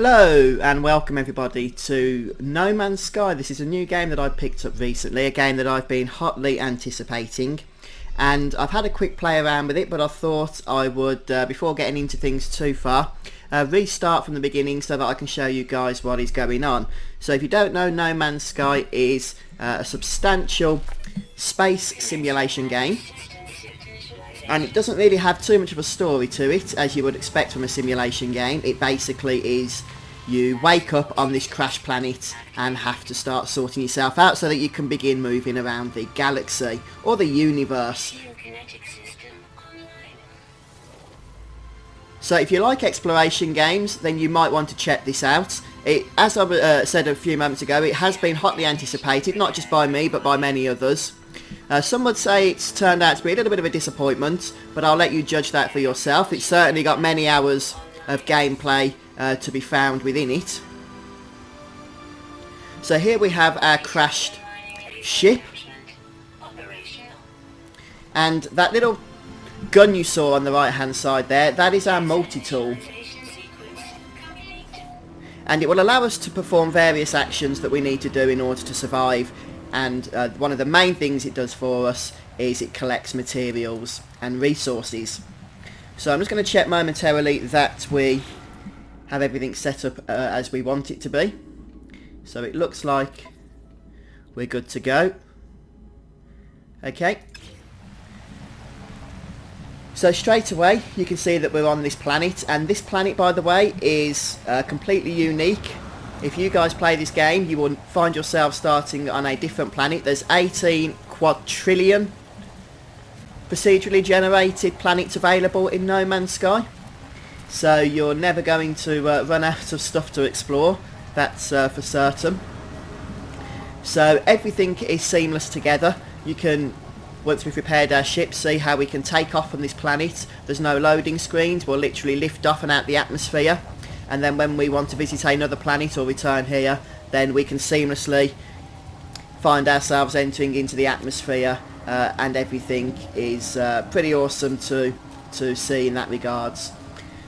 Hello and welcome everybody to No Man's Sky. This is a new game that I picked up recently, a game that I've been hotly anticipating, and I've had a quick play around with it, but I thought I would, before getting into things too far, restart from the beginning so that I can show you guys what is going on. So if you don't know, No Man's Sky is a substantial space simulation game, and it doesn't really have too much of a story to it, as you would expect from a simulation game. It basically is you wake up on this crash planet and have to start sorting yourself out so that you can begin moving around the galaxy or the universe. So if you like exploration games, then you might want to check this out. As I said a few moments ago, it has been hotly anticipated, not just by me but by many others. Some would say it's turned out to be a little bit of a disappointment, but I'll let you judge that for yourself. It's certainly got many hours of gameplay to be found within it. So here we have our crashed ship, and that little gun you saw on the right hand side there, that is our multi-tool, and it will allow us to perform various actions that we need to do in order to survive. And one of the main things it does for us is it collects materials and resources. So I'm just going to check momentarily that we have everything set up as we want it to be. So it looks like we're good to go. Okay. So straight away you can see that we're on this planet, and this planet, by the way, is completely unique. If you guys play this game, you will find yourself starting on a different planet. There's 18 quadrillion procedurally generated planets available in No Man's Sky. So you're never going to run out of stuff to explore. That's for certain. So everything is seamless together. You can, once we've prepared our ship, see how we can take off from this planet. There's no loading screens. We'll literally lift off and out the atmosphere. And then when we want to visit another planet or return here, then we can seamlessly find ourselves entering into the atmosphere, and everything is pretty awesome to see in that regards.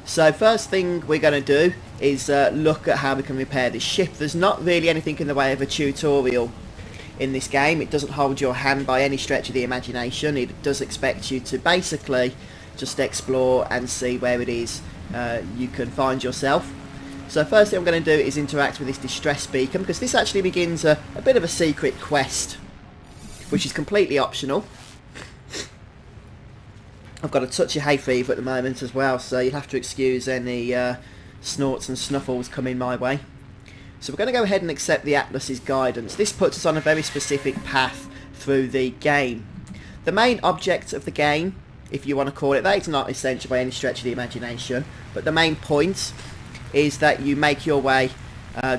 So first thing we're going to do is look at how we can repair this ship. There's not really anything in the way of a tutorial in this game. It doesn't hold your hand by any stretch of the imagination. It does expect you to basically just explore and see where it is you can find yourself. So first thing I'm going to do is interact with this distress beacon, because this actually begins a bit of a secret quest, which is completely optional. I've got a touch of hay fever at the moment as well, so you'll have to excuse any snorts and snuffles coming my way. So we're going to go ahead and accept the Atlas's guidance. This puts us on a very specific path through the game. The main object of the game, if you want to call it that, it's not essential by any stretch of the imagination, but the main point is that you make your way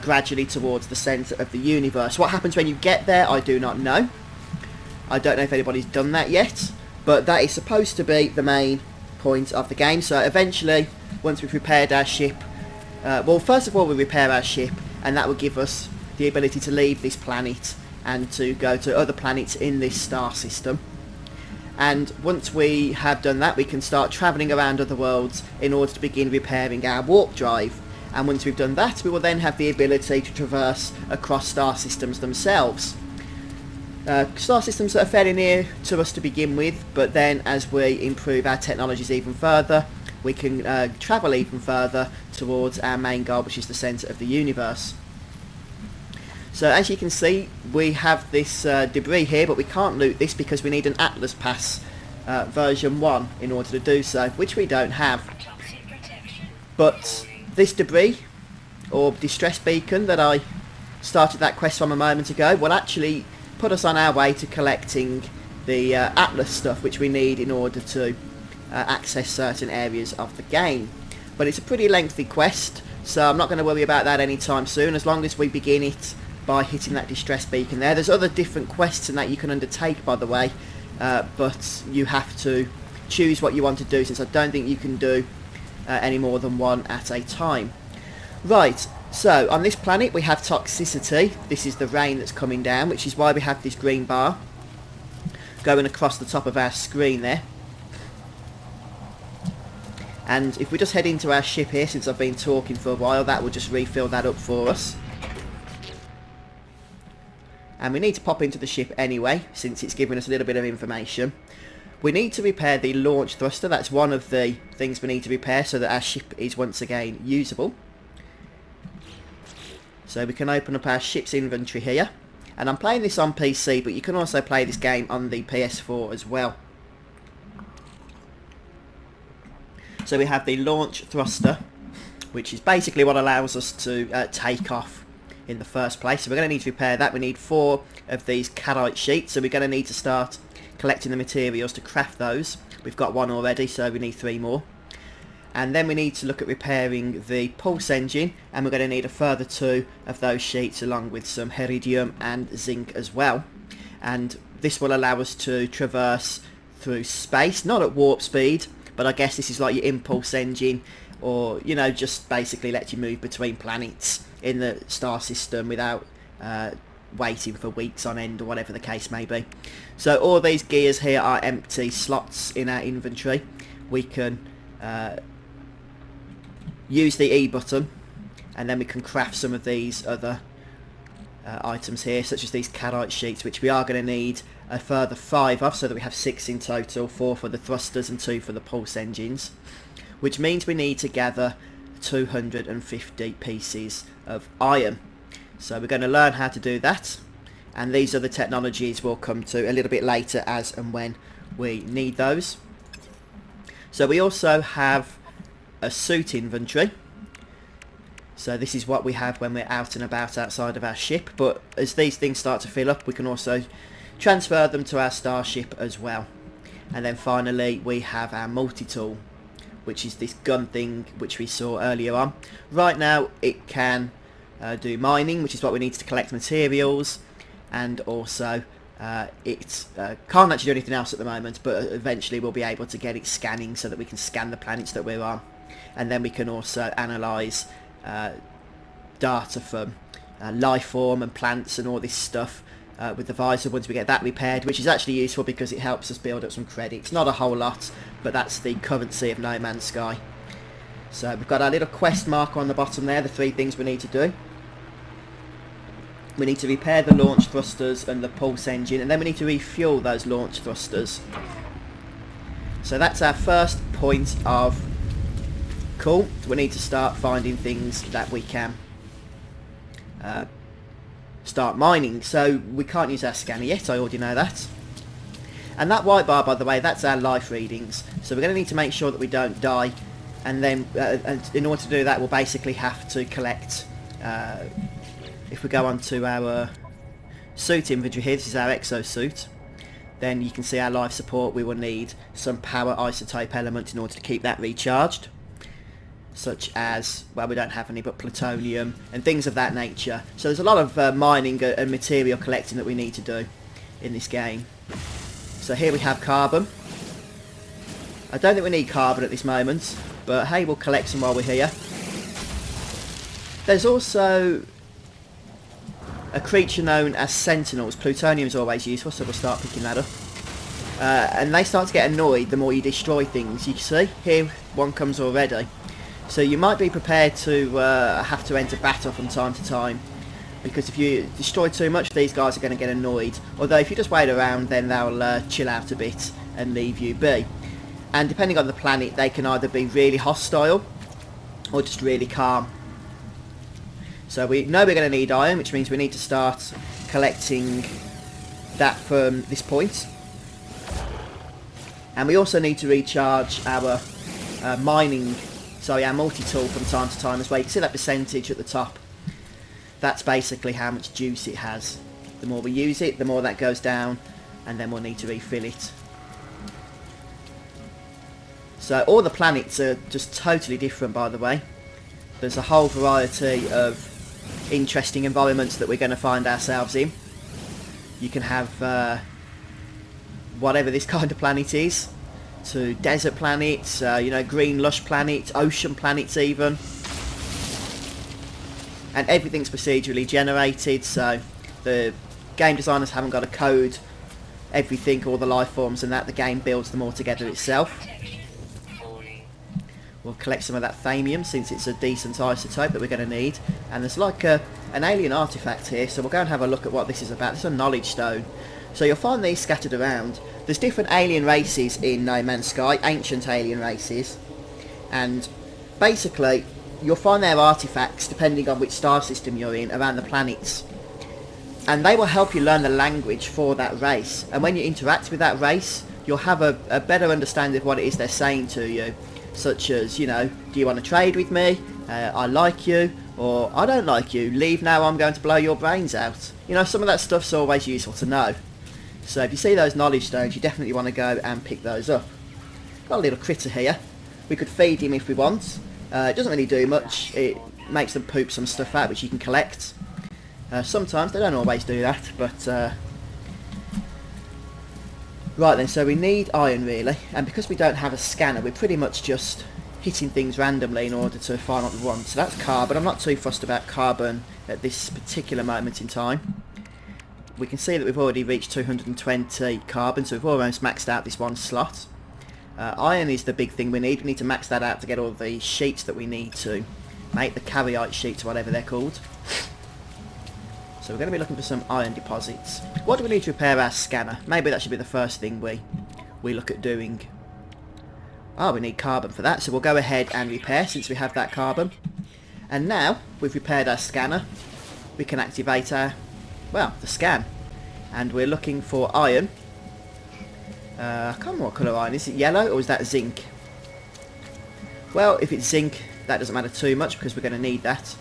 gradually towards the centre of the universe. What happens when you get there, I do not know. I don't know if anybody's done that yet, but that is supposed to be the main point of the game. So eventually, once we've prepared our ship, well, first of all we repair our ship, and that will give us the ability to leave this planet and to go to other planets in this star system. And once we have done that, we can start travelling around other worlds in order to begin repairing our warp drive. And once we've done that, we will then have the ability to traverse across star systems themselves. Star systems that are fairly near to us to begin with, but then as we improve our technologies even further, we can travel even further towards our main goal, which is the centre of the universe. So as you can see, we have this debris here, but we can't loot this because we need an Atlas Pass version 1 in order to do so, which we don't have. But this debris, or distress beacon that I started that quest from a moment ago, will actually put us on our way to collecting the Atlas stuff which we need in order to access certain areas of the game. But it's a pretty lengthy quest, so I'm not going to worry about that anytime soon, as long as we begin it by hitting that distress beacon there. There's other different quests in that you can undertake, by the way, but you have to choose what you want to do, since I don't think you can do any more than one at a time. Right, so on this planet we have toxicity. This is the rain that's coming down, which is why we have this green bar going across the top of our screen there. And if we just head into our ship here, since I've been talking for a while, that will just refill that up for us. And we need to pop into the ship anyway, since it's giving us a little bit of information. We need to repair the launch thruster. That's one of the things we need to repair so that our ship is once again usable. So we can open up our ship's inventory here. And I'm playing this on PC, but you can also play this game on the PS4 as well. So we have the launch thruster, which is basically what allows us to take off in the first place. So we're going to need to repair that. We need 4 of these carite sheets, so we're going to need to start collecting the materials to craft those. We've got 1 already, so we need 3 more. And then we need to look at repairing the pulse engine, and we're going to need a further 2 of those sheets along with some iridium and zinc as well. And this will allow us to traverse through space, not at warp speed, but I guess this is like your impulse engine, or, you know, just basically lets you move between planets in the star system without waiting for weeks on end, or whatever the case may be. So all these gears here are empty slots in our inventory. We can use the E button, and then we can craft some of these other items here, such as these carite sheets, which we are going to need a further 5 of, so that we have 6 in total, 4 for the thrusters and 2 for the pulse engines, which means we need to gather 250 pieces of iron. So we're going to learn how to do that, and these other technologies we'll come to a little bit later as and when we need those. So we also have a suit inventory. So this is what we have when we're out and about outside of our ship, but as these things start to fill up, we can also transfer them to our starship as well. And then finally we have our multi-tool, which is this gun thing which we saw earlier on. Right now it can do mining, which is what we need to collect materials, and also it can't actually do anything else at the moment, but eventually we'll be able to get it scanning so that we can scan the planets that we're on. And then we can also analyse data from life form and plants and all this stuff with the visor once we get that repaired, which is actually useful because it helps us build up some credits. Not a whole lot, but that's the currency of No Man's Sky. So we've got our little quest marker on the bottom there, the 3 things we need to do. We need to repair the launch thrusters and the pulse engine, and then we need to refuel those launch thrusters. So that's our first point of call. We need to start finding things that we can start mining. So we can't use our scanner yet, I already know that. And that white bar, by the way, that's our life readings. So we're going to need to make sure that we don't die, and then and in order to do that we'll basically have to collect, if we go on to our suit inventory here, this is our exosuit, then you can see our life support. We will need some power isotope element in order to keep that recharged, such as, well, we don't have any, but plutonium and things of that nature. So there's a lot of mining and material collecting that we need to do in this game. So here we have carbon. I don't think we need carbon at this moment, but hey, we'll collect some while we're here. There's also a creature known as sentinels. Plutonium is always useful, so we'll start picking that up. And they start to get annoyed the more you destroy things. You can see here one comes already. So you might be prepared to have to enter battle from time to time, because if you destroy too much, these guys are going to get annoyed. Although if you just wait around, then they'll chill out a bit and leave you be. And depending on the planet, they can either be really hostile or just really calm. So we know we're going to need iron, which means we need to start collecting that from this point. And we also need to recharge our our multi-tool from time to time as well. You can see that percentage at the top. That's basically how much juice it has. The more we use it, the more that goes down, and then we'll need to refill it. So all the planets are just totally different, by the way. There's a whole variety of interesting environments that we're going to find ourselves in. You can have whatever this kind of planet is, to desert planets, you know, green lush planets, ocean planets even. And everything's procedurally generated, so the game designers haven't got to code everything, all the life forms and that. The game builds them all together itself. We'll collect some of that thamium since it's a decent isotope that we're going to need. And there's like an alien artifact here, so we'll go and have a look at what this is about. This is a knowledge stone. So you'll find these scattered around. There's different alien races in No Man's Sky, ancient alien races. And basically, you'll find their artifacts, depending on which star system you're in, around the planets. And they will help you learn the language for that race. And when you interact with that race, you'll have a better understanding of what it is they're saying to you. Such as, you know, do you want to trade with me? I like you. Or, I don't like you. Leave now, I'm going to blow your brains out. You know, some of that stuff's always useful to know. So if you see those knowledge stones, you definitely want to go and pick those up. Got a little critter here. We could feed him if we want. It doesn't really do much. It makes them poop some stuff out, which you can collect. Sometimes, they don't always do that, but... Right then, so we need iron really, and because we don't have a scanner, we're pretty much just hitting things randomly in order to find what we want. So that's carbon. I'm not too fussed about carbon at this particular moment in time. We can see that we've already reached 220 carbon, so we've almost maxed out this one slot. Iron is the big thing we need. We need to max that out to get all the sheets that we need to make the carryite sheets, whatever they're called. So we're going to be looking for some iron deposits. What do we need to repair our scanner? Maybe that should be the first thing we look at doing. Oh, we need carbon for that, so we'll go ahead and repair since we have that carbon. And now we've repaired our scanner, we can activate our, well, the scan. And we're looking for iron. I can't remember what colour iron. Is it yellow or is that zinc? Well, if it's zinc, that doesn't matter too much because we're going to need that.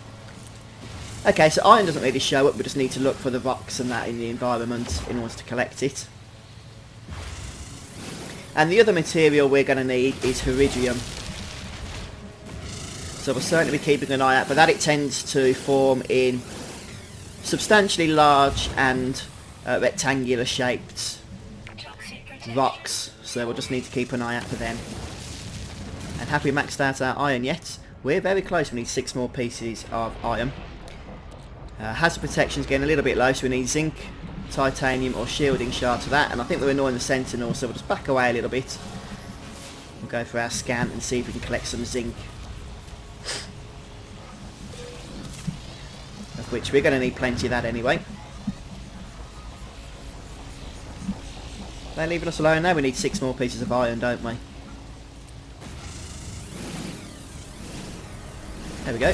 Okay, so iron doesn't really show up, we just need to look for the rocks and that in the environment in order to collect it. And the other material we're going to need is iridium. So we'll certainly be keeping an eye out for that. It tends to form in substantially large and rectangular shaped rocks, so we'll just need to keep an eye out for them. And have we maxed out our iron yet? We're very close, we need 6 more pieces of iron. Hazard protection's getting a little bit low, so we need zinc, titanium or shielding shards for that, and I think we're annoying the sentinel, so we'll just back away a little bit. We'll go for our scan and see if we can collect some zinc. Of which we're going to need plenty of that anyway. They're leaving us alone now, we need 6 more pieces of iron, don't we? There we go.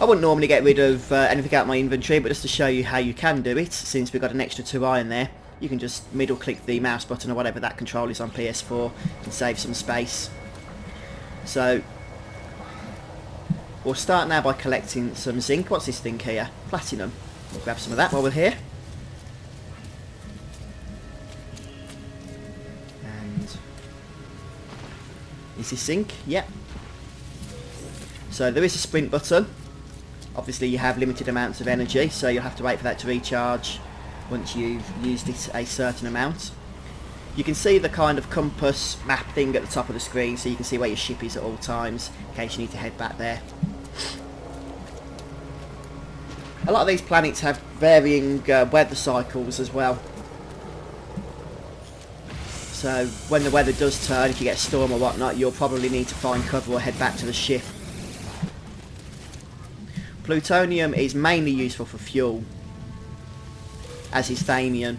I wouldn't normally get rid of anything out of my inventory, but just to show you how you can do it, since we've got an extra 2 iron there, you can just middle click the mouse button or whatever that control is on PS4 and save some space. So, we'll start now by collecting some zinc. What's this thing here? Platinum. We'll grab some of that while we're here. And is this zinc? Yep. So there is a sprint button. Obviously you have limited amounts of energy, so you'll have to wait for that to recharge once you've used it a certain amount. You can see the kind of compass map thing at the top of the screen, so you can see where your ship is at all times in case you need to head back there. A lot of these planets have varying weather cycles as well. So when the weather does turn, if you get a storm or whatnot, you'll probably need to find cover or head back to the ship. Plutonium is mainly useful for fuel, as is thamium.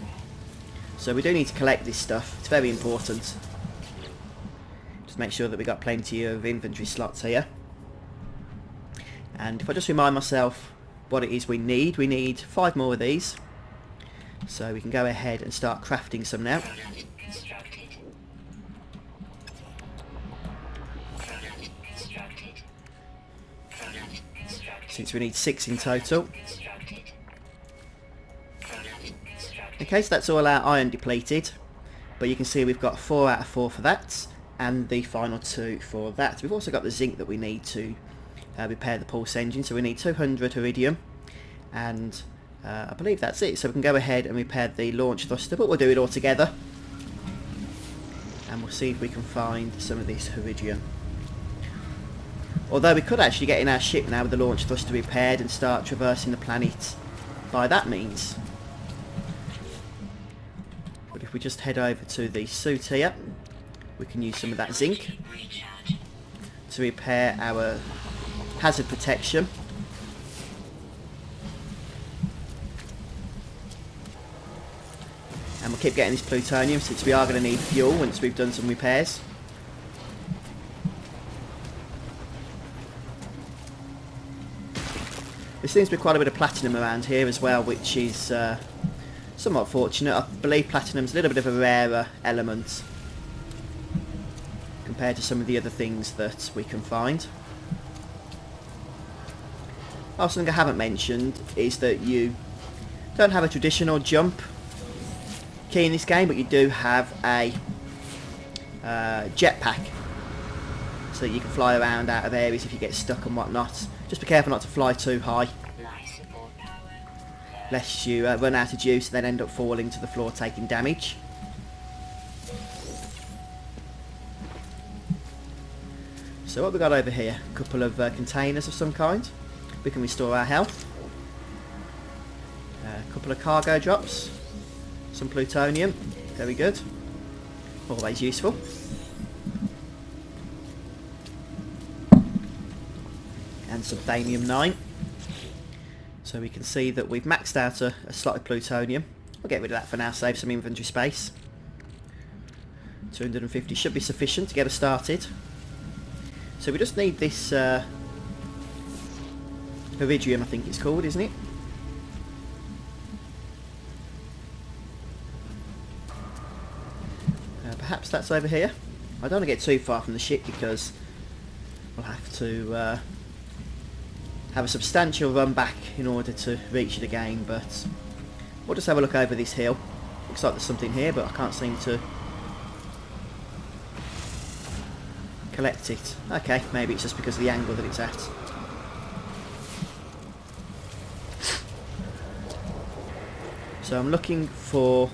So we do need to collect this stuff, it's very important. Just make sure that we've got plenty of inventory slots here. And if I just remind myself what it is we need 5 more of these. So we can go ahead and start crafting some now. Since we need 6 in total. Okay, so that's all our iron depleted. But you can see we've got 4 out of 4 for that. And the final 2 for that. We've also got the zinc that we need to repair the pulse engine. So we need 200 iridium. And I believe that's it. So we can go ahead and repair the launch thruster. But we'll do it all together. And we'll see if we can find some of this iridium. Although we could actually get in our ship now with the launch thruster repaired and start traversing the planet by that means. But if we just head over to the suit here, we can use some of that zinc to repair our hazard protection. And we'll keep getting this plutonium since we are going to need fuel once we've done some repairs. There seems to be quite a bit of platinum around here as well, which is somewhat fortunate. I believe platinum's a little bit of a rarer element compared to some of the other things that we can find. Also, something I haven't mentioned is that you don't have a traditional jump key in this game, but you do have a jetpack, so that you can fly around out of areas if you get stuck and whatnot. Just be careful not to fly too high, lest you run out of juice and then end up falling to the floor taking damage. So what have we got over here? A couple of containers of some kind. We can restore our health. A couple of cargo drops. Some plutonium. Very good. Always useful. And some thamium-9. So we can see that we've maxed out a slot of plutonium. We'll get rid of that for now, save some inventory space. 250 should be sufficient to get us started. So we just need this iridium, I think it's called, isn't it? Perhaps that's over here. I don't want to get too far from the ship because we'll have to have a substantial run back in order to reach it again, but we'll just have a look over this hill. Looks like there's something here, but I can't seem to collect it. Okay, maybe it's just because of the angle that it's at. So I'm looking for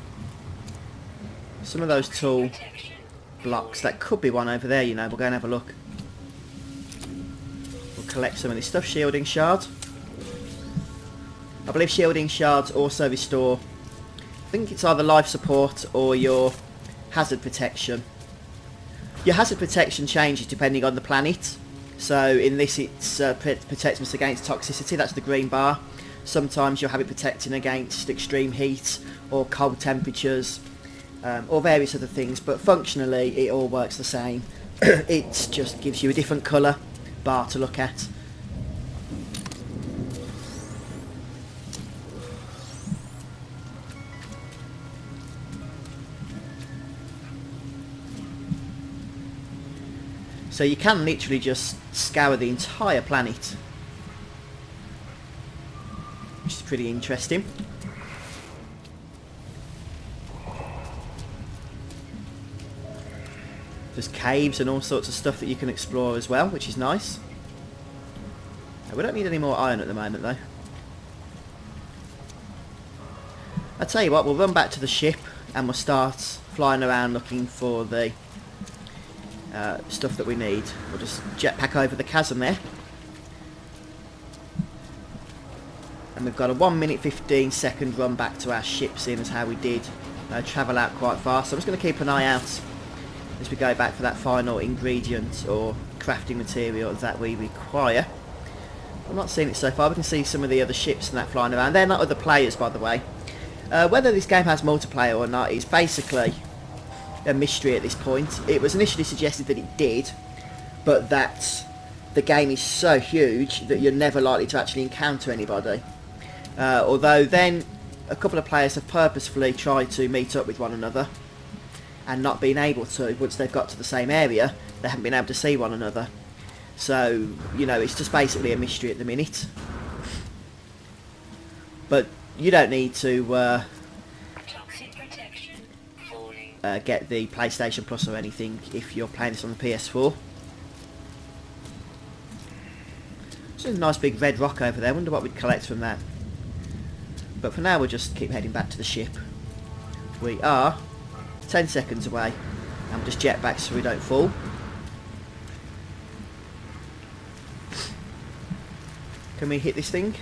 some of those tall blocks. That could be one over there, you know. We'll go and have a look. We'll collect some of this stuff. Shielding shard. I believe shielding shards also restore, I think it's either life support or your hazard protection. Your hazard protection changes depending on the planet. So in this it protects us against toxicity, that's the green bar. Sometimes you'll have it protecting against extreme heat or cold temperatures, or various other things, but functionally it all works the same. It just gives you a different colour bar to look at. So you can literally just scour the entire planet, which is pretty interesting. There's caves and all sorts of stuff that you can explore as well, which is nice. We don't need any more iron at the moment though. I'll tell you what, we'll run back to the ship and we'll start flying around looking for the stuff that we need. We'll just jetpack over the chasm there. And we've got a 1 minute 15 second run back to our ship, seeing as how we did travel out quite fast. So I'm just going to keep an eye out as we go back for that final ingredient or crafting material that we require. I'm not seeing it so far. We can see some of the other ships and that flying around. They're not other players, by the way. Whether this game has multiplayer or not is basically a mystery at this point. It was initially suggested that it did, but that the game is so huge that you're never likely to actually encounter anybody. Although then a couple of players have purposefully tried to meet up with one another and not been able to. Once they've got to the same area, they haven't been able to see one another. So, you know, it's just basically a mystery at the minute. But you don't need to get the PlayStation Plus or anything if you're playing this on the PS4. There's a nice big red rock over there. I wonder what we'd collect from that. But for now we'll just keep heading back to the ship. We are 10 seconds away. And we'll just jet back so we don't fall. Can we hit this thing?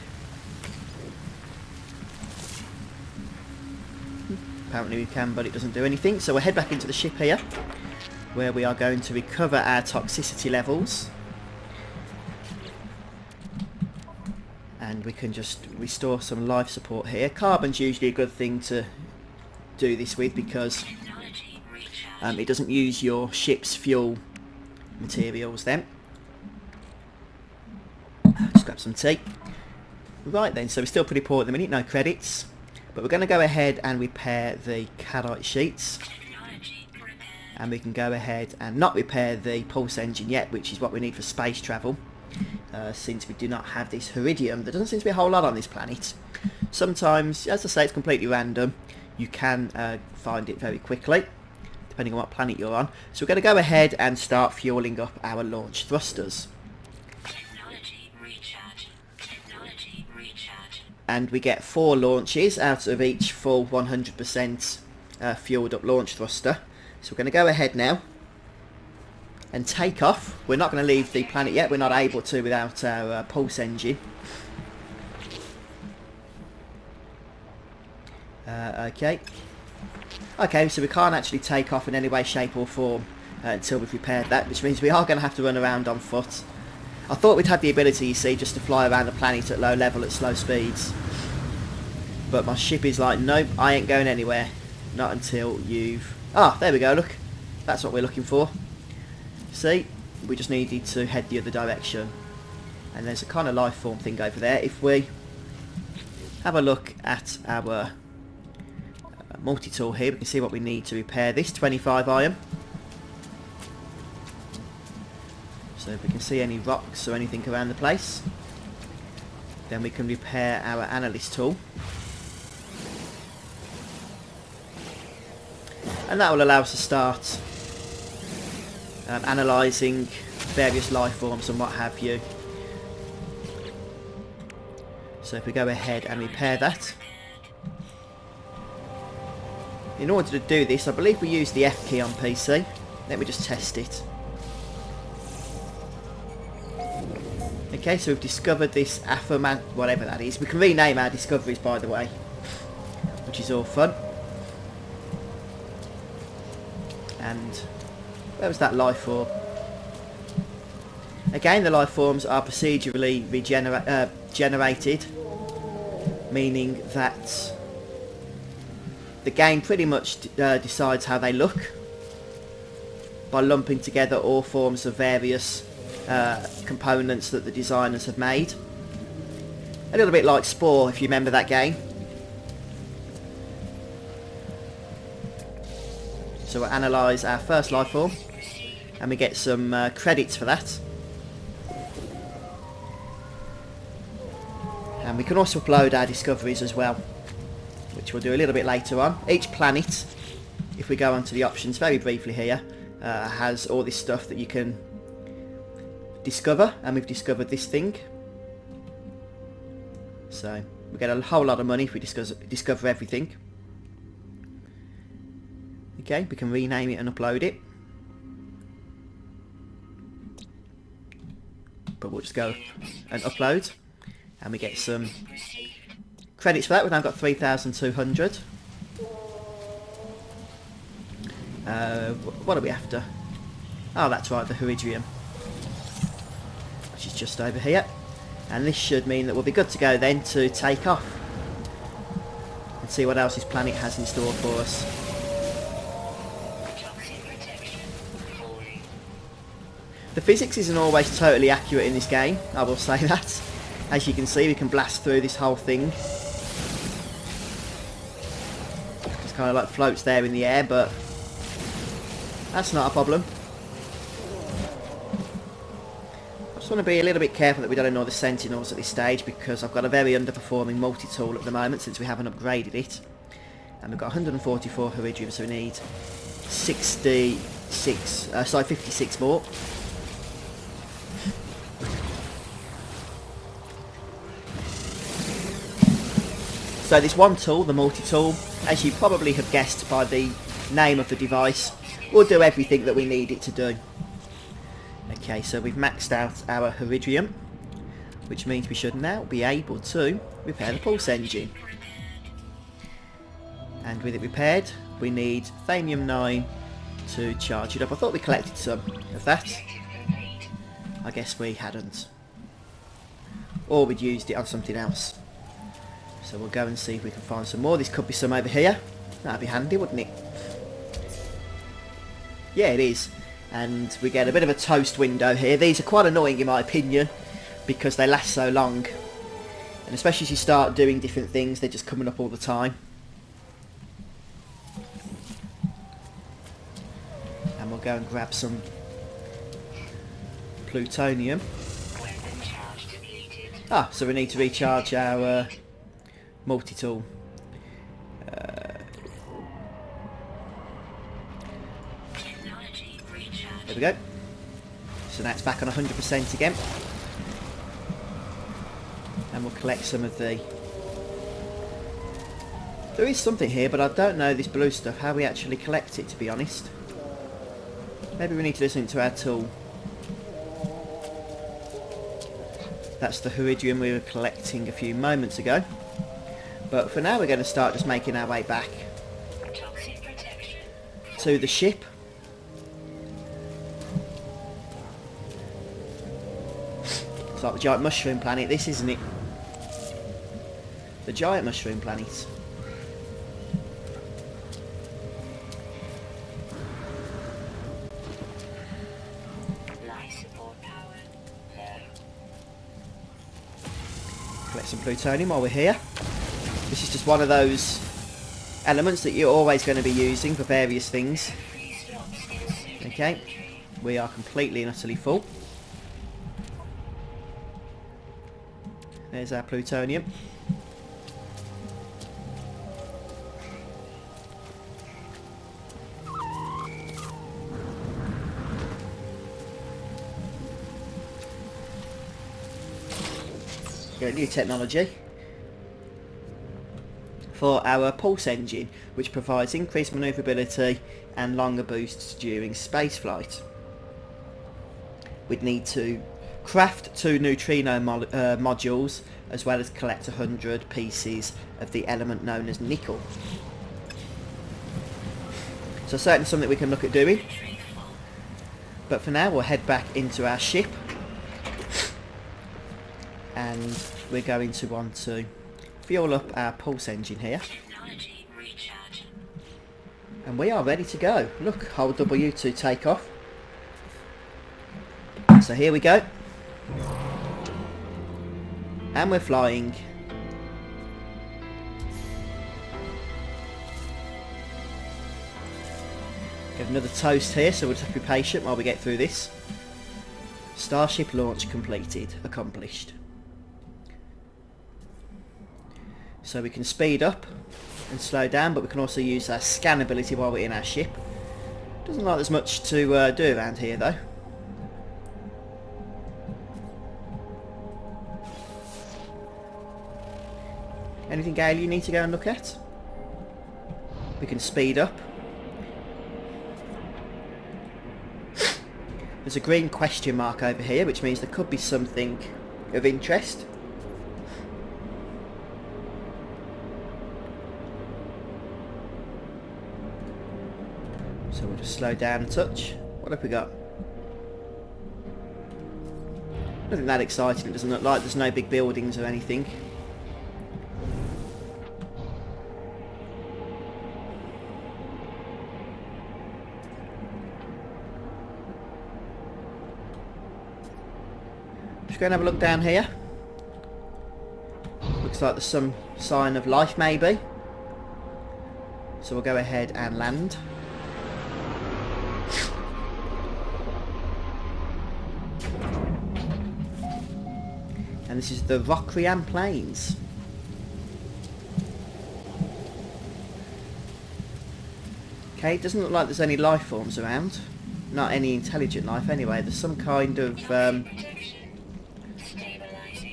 Apparently we can, but it doesn't do anything. So we'll head back into the ship here. where we are going to recover our toxicity levels. And we can just restore some life support here. Carbon's usually a good thing to do this with because it doesn't use your ship's fuel materials then. Just grab some tea. Right then, so we're still pretty poor at the minute, no credits. But we're going to go ahead and repair the Cadite sheets. And we can go ahead and not repair the pulse engine yet, which is what we need for space travel. Since we do not have this Heridium. There doesn't seem to be a whole lot on this planet. Sometimes, as I say, it's completely random. You can find it very quickly, depending on what planet you're on. So we're going to go ahead and start fueling up our launch thrusters. And we get 4 launches out of each full 100% fueled up launch thruster. So we're going to go ahead now and take off. We're not going to leave the planet yet. We're not able to without our pulse engine. Okay, so we can't actually take off in any way, shape or form until we've repaired that, which means we are going to have to run around on foot. I thought we'd have the ability, you see, just to fly around the planet at low level at slow speeds. But my ship is like, nope, I ain't going anywhere. Not until you've... Ah, there we go, look. That's what we're looking for. See, we just needed to head the other direction. And there's a kind of life form thing over there. If we have a look at our multi-tool here, we can see what we need to repair this. 25 iron. So if we can see any rocks or anything around the place, then we can repair our analyst tool. And that will allow us to start analysing various life forms and what have you. So if we go ahead and repair that. In order to do this, I believe we use the F key on PC. Let me just test it. Okay, so we've discovered this Afroman, whatever that is. We can rename our discoveries, by the way, which is all fun. And where was that life form? Again, the life forms are procedurally generated, meaning that the game pretty much decides how they look by lumping together all forms of various components that the designers have made. A little bit like Spore, if you remember that game. So we'll analyse our first life form and we get some credits for that. And we can also upload our discoveries as well, which we'll do a little bit later on. Each planet, if we go onto the options very briefly here, has all this stuff that you can discover, and we've discovered this thing. So we get a whole lot of money if we discover everything. Okay, we can rename it and upload it. But we'll just go and upload. And we get some credits for that. We've now got 3,200. What are we after? Oh, that's right, the Heridium, which is just over here. And this should mean that we'll be good to go then to take off and see what else this planet has in store for us. The physics isn't always totally accurate in this game, I will say that. As you can see, we can blast through this whole thing. Just kind of like floats there in the air, but that's not a problem. I just want to be a little bit careful that we don't ignore the Sentinels at this stage, because I've got a very underperforming multi-tool at the moment since we haven't upgraded it. And we've got 144 Heridium, so we need 56 more. So this one tool, the multi-tool, as you probably have guessed by the name of the device, will do everything that we need it to do. Okay, so we've maxed out our Heridium, which means we should now be able to repair the pulse engine. And with it repaired, we need Thamium 9 to charge it up. I thought we collected some of that. I guess we hadn't. Or we'd used it on something else. So we'll go and see if we can find some more. This could be some over here. That'd be handy, wouldn't it? Yeah, it is. And we get a bit of a toast window here. These are quite annoying in my opinion, because they last so long. And especially as you start doing different things, they're just coming up all the time. And we'll go and grab some plutonium. Ah, so we need to recharge our multi-tool. There we go. So now it's back on 100% again. And we'll collect some of the... There is something here, but I don't know this blue stuff, how we actually collect it, to be honest. Maybe we need to listen to our tool. That's the Heridium we were collecting a few moments ago. But for now we're going to start just making our way back to the ship. It's like the giant mushroom planet, this, isn't it? The giant mushroom planet. Collect some plutonium while we're here. This is just one of those elements that you're always going to be using for various things. Okay, we are completely and utterly full. There's our plutonium. Got a new technology for our pulse engine, which provides increased manoeuvrability and longer boosts during spaceflight. We'd need to craft 2 neutrino modules, as well as collect 100 pieces of the element known as nickel. So certainly something we can look at doing. But for now we'll head back into our ship. And we're going to want to fuel up our pulse engine here. And we are ready to go. Look, hold W to take off. So here we go. And we're flying. Get another toast here, so we'll just have to be patient while we get through this. Starship launch completed. Accomplished. So we can speed up and slow down, but we can also use our scan ability while we're in our ship. Doesn't look like there's much to do around here though. Anything, Gale, you need to go and look at? We can speed up. There's a green question mark over here, which means there could be something of interest. So we'll just slow down a touch. What have we got? Nothing that exciting. It doesn't look like there's no big buildings or anything. Just go and have a look down here. Looks like there's some sign of life maybe. So we'll go ahead and land. And this is the Rockriam Plains. Okay, it doesn't look like there's any life forms around. Not any intelligent life anyway. There's some kind of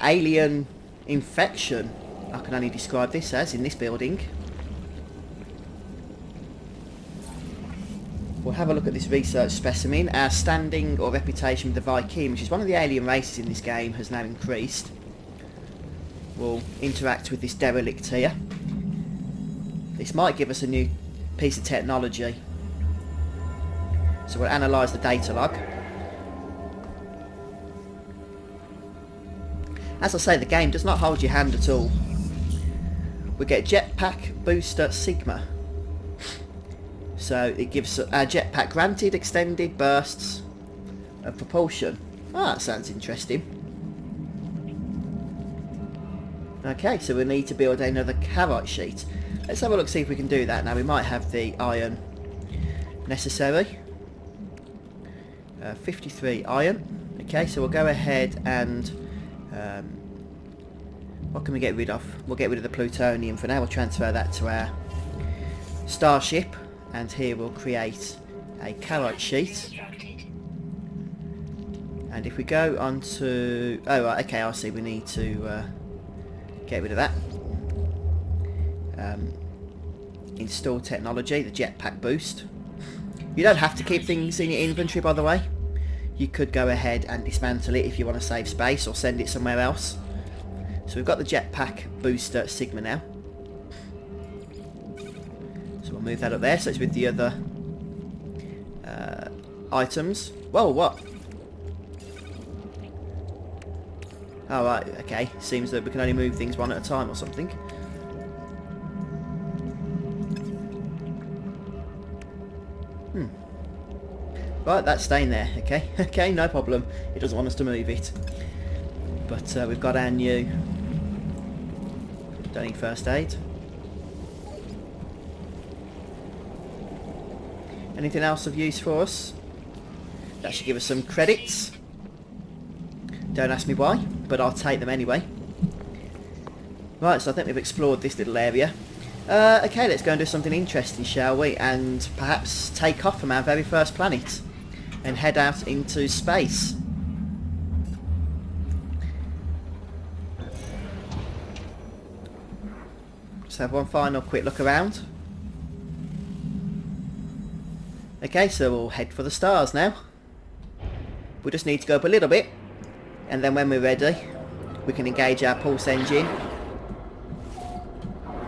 alien infection, I can only describe this as, in this building. We'll have a look at this research specimen. Our standing or reputation with the Viking, which is one of the alien races in this game, has now increased. We'll interact with this derelict here. This might give us a new piece of technology. So we'll analyse the data log. As I say, the game does not hold your hand at all. We get Jetpack Booster Sigma. So it gives our jetpack granted extended bursts of propulsion. Ah, that sounds interesting. Okay, so we need to build another carrot sheet. Let's have a look, see if we can do that. Now we might have the iron necessary. 53 iron. Okay, so we'll go ahead and what can we get rid of? We'll get rid of the plutonium for now. We'll transfer that to our starship, and here we'll create a carrot sheet. And if we go on to... oh right, okay, I see, we need to get rid of that. Install technology, the jetpack boost. You don't have to keep things in your inventory, by the way. You could go ahead and dismantle it if you want to save space or send it somewhere else. So we've got the jetpack booster Sigma now. So we'll move that up there so it's with the other items. Whoa, what? Oh right, okay. Seems that we can only move things one at a time or something. Right, that's staying there, okay. Okay, no problem. It doesn't want us to move it. But we've got our new... don't need first aid. Anything else of use for us? That should give us some credits. Don't ask me why, but I'll take them anyway. Right, so I think we've explored this little area. Okay, let's go and do something interesting, shall we? And perhaps take off from our very first planet and head out into space. Let's have one final quick look around. Okay, so we'll head for the stars now. We just need to go up a little bit, and then when we're ready, we can engage our pulse engine.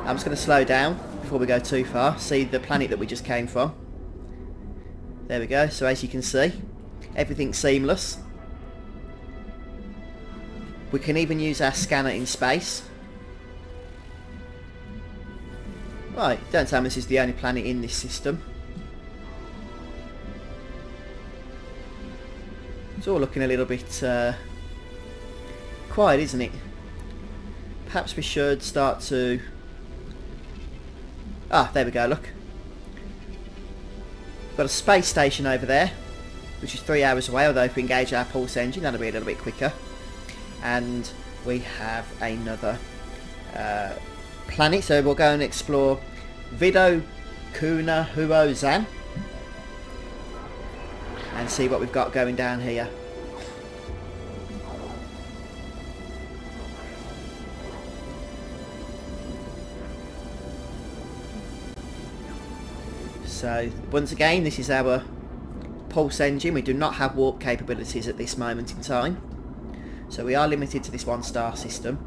I'm just going to slow down before we go too far. See the planet that we just came from. There we go. So as you can see, everything's seamless. We can even use our scanner in space. Right, don't tell me this is the only planet in this system. It's all looking a little bit quiet, isn't it? Perhaps we should start to... ah, there we go, look. We've got a space station over there, which is 3 hours away, although if we engage our pulse engine, that'll be a little bit quicker. And we have another planet, so we'll go and explore Vido Kuna Huozan and see what we've got going down here. So once again, this is our pulse engine. We do not have warp capabilities at this moment in time, so we are limited to this one star system.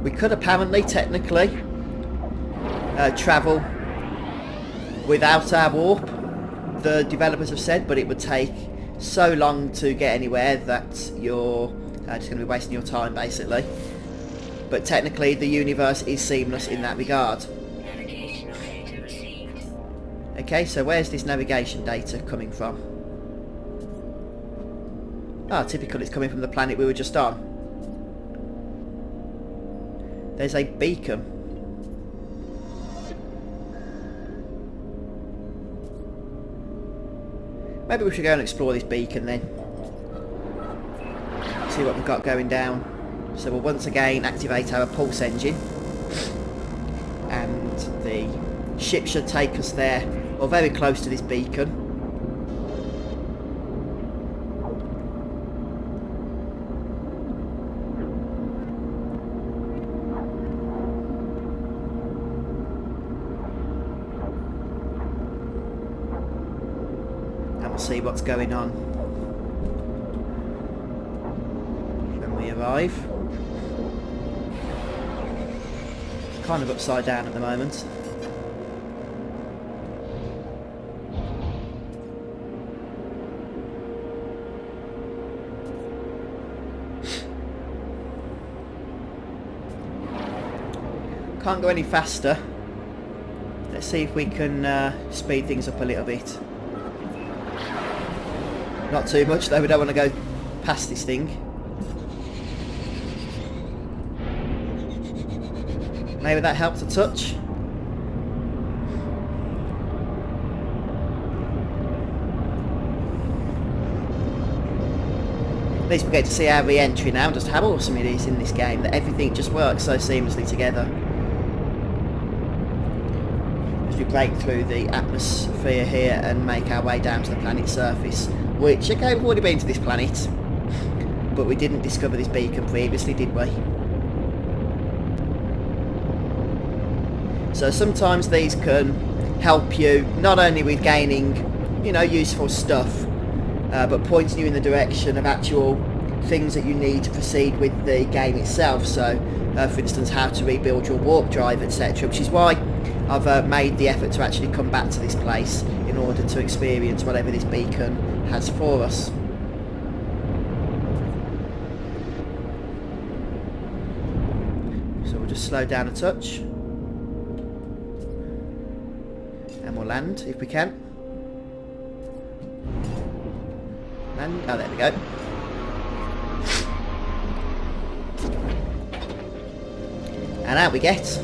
We could apparently, technically, travel without our warp, the developers have said, but it would take so long to get anywhere that you're just going to be wasting your time, basically. But technically the universe is seamless in that regard. Okay, so where's this navigation data coming from? Ah, typical, it's coming from the planet we were just on. There's a beacon. Maybe we should go and explore this beacon then. See what we've got going down. So we'll once again activate our pulse engine, and the ship should take us there, or very close to this beacon. And we'll see what's going on when we arrive. Kind of upside down at the moment. Can't go any faster. Let's see if we can speed things up a little bit. Not too much though, we don't want to go past this thing. Maybe that helped a touch. At least we get to see our re-entry now, just how awesome it is in this game, that everything just works so seamlessly together. As we break through the atmosphere here and make our way down to the planet's surface, which, okay, we've already been to this planet, but we didn't discover this beacon previously, did we? So sometimes these can help you, not only with gaining, you know, useful stuff, but pointing you in the direction of actual things that you need to proceed with the game itself. So, for instance, how to rebuild your warp drive, etc. Which is why I've made the effort to actually come back to this place in order to experience whatever this beacon has for us. So we'll just slow down a touch. And we'll land if we can. And, oh, there we go. And out we get.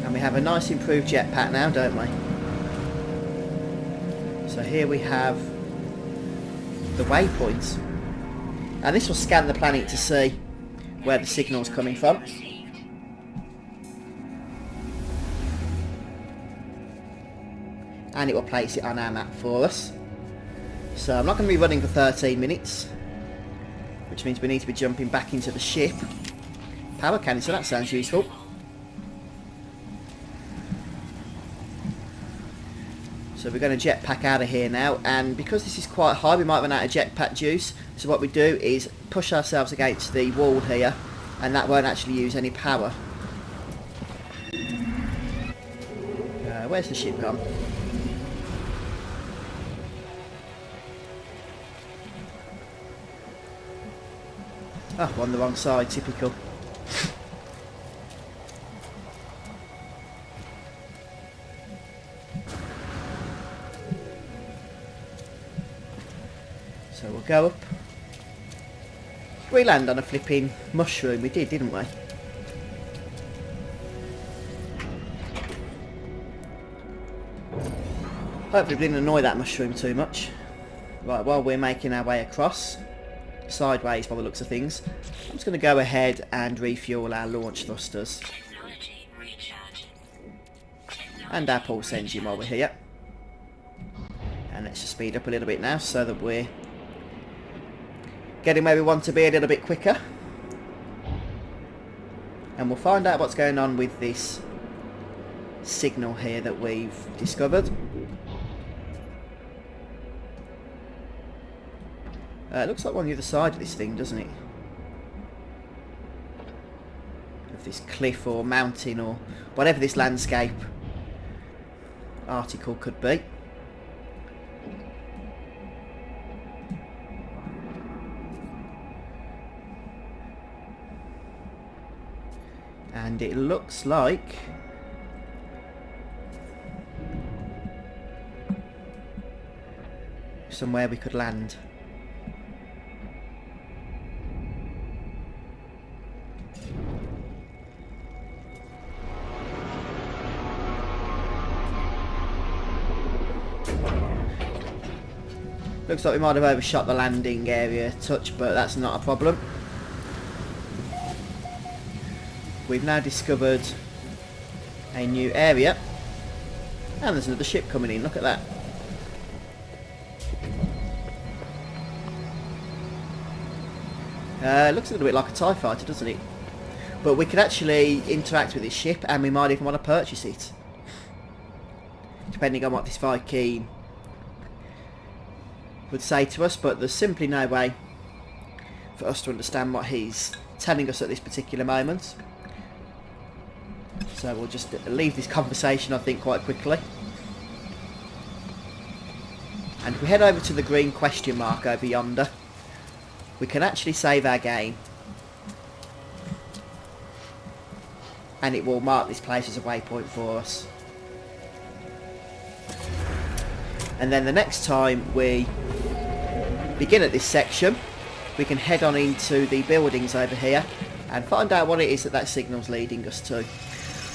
And we have a nice improved jetpack now, don't we? So here we have the waypoints. And this will scan the planet to see where the signal's coming from. And it will place it on our map for us. So I'm not going to be running for 13 minutes, which means we need to be jumping back into the ship. Power cannon, so that sounds useful. So we're going to jetpack out of here now, and because this is quite high we might run out of jetpack juice, so what we do is push ourselves against the wall here, and that won't actually use any power. Where's the ship gone? Oh, we're on the wrong side, typical. So we'll go up. We land on a flipping mushroom, we did, didn't we? Hopefully we didn't annoy that mushroom too much. Right, while we're making our way across, sideways by the looks of things, I'm just going to go ahead and refuel our launch thrusters. And our pulse engine while we're here. And let's just speed up a little bit now so that we're getting where we want to be a little bit quicker. And we'll find out what's going on with this signal here that we've discovered. It looks like we're on the other side of this thing, doesn't it? Of this cliff or mountain or whatever this landscape article could be. And it looks like somewhere we could land. Looks like we might have overshot the landing area a touch, but that's not a problem. We've now discovered a new area. And there's another ship coming in, look at that. Looks a little bit like a TIE fighter, doesn't it? But we could actually interact with this ship, and we might even want to purchase it. Depending on what this Viking would say to us, but there's simply no way for us to understand what he's telling us at this particular moment. So we'll just leave this conversation, I think, quite quickly. and if we head over to the green question mark over yonder, we can actually save our game. And it will mark this place as a waypoint for us. And then the next time we begin at this section, we can head on into the buildings over here and find out what it is that that signal's leading us to.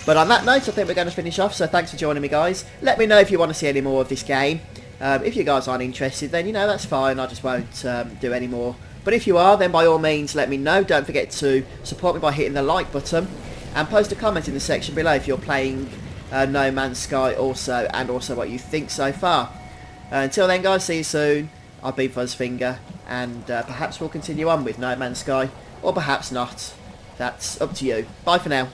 But on that note, I think we're going to finish off, so thanks for joining me, guys. Let me know if you want to see any more of this game. If you guys aren't interested, then, you know, that's fine. I just won't do any more. But if you are, then by all means, let me know. Don't forget to support me by hitting the like button. And post a comment in the section below if you're playing No Man's Sky also, and also what you think so far. Until then, guys, see you soon. I've been Fuzzfinger, and perhaps we'll continue on with No Man's Sky, or perhaps not. That's up to you. Bye for now.